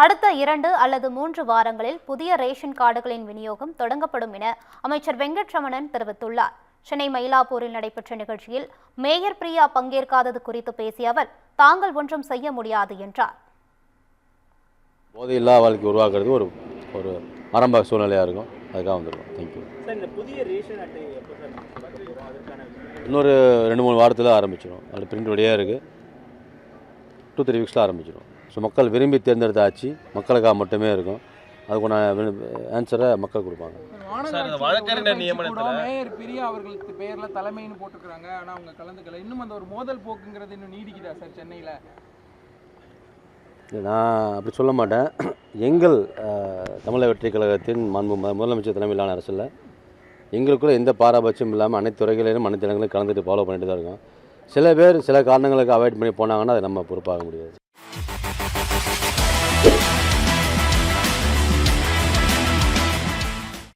அடுத்த 2 அல்லது 3 வாரங்களில் புதிய ரேஷன் கார்டுகளின் விநியோகம் தொடங்கப்படும் என அமைச்சர் வெங்கட்ரமணன் தெரிவித்துள்ளார். சென்னை மயிலாப்பூரில் நடைபெற்ற நிகழ்ச்சியில் மேயர் பிரியா பங்கேற்காதது குறித்து பேசிய அவர், தாங்கள் ஒன்றும் செய்ய முடியாது என்றார். போதையில்லா வாழ்க்கை உருவாக்குறது ஒரு ஆரம்ப சூழ்நிலையாக இருக்கும். அதுக்காக வந்துருக்கோம். தேங்க்யூ. இந்த புதிய ரேஷன் அட்டை இன்னொரு 2-3 வாரத்தில் ஆரம்பிச்சிடும். அது பிரிண்ட் ரெடியாக இருக்குது. 2-3 வீக்ஸில் ஆரம்பிச்சிடும். ஸோ மக்கள் விரும்பி தேர்ந்தெடுத்த ஆட்சி மக்களுக்காக மட்டுமே இருக்கும். அதுக்கான ஆன்சரை மக்கள் கொடுப்பாங்க. வழக்கறிஞர் நியமனத்தில் மேயர் பிரியா அவர்களுக்கு பேரில் தலைமைன்னு போட்டுக்கிறாங்க. ஆனால் அவங்க கலந்துக்கல. இன்னும் அந்த ஒரு மோதல் போக்குங்கிறது இன்னும் நீடிக்குதா சார் சென்னையில்? நான் அப்படி சொல்ல மாட்டேன். எங்கள் தமிழக வெற்றி கழகத்தின் முதலமைச்சர் தலைமையிலான அரசில் எங்களுக்குள்ள எந்த பாரபட்சம் இல்லாமல் அனைத்து துறைகளிலும் அனைத்து இடங்களிலும் கலந்துட்டு ஃபாலோ பண்ணிட்டு தான் இருக்கோம். சில பேர் சில காரணங்களுக்கு அவாய்ட் பண்ணி போனாங்கன்னா அதை நம்ம பொறுப்பாக முடியாது.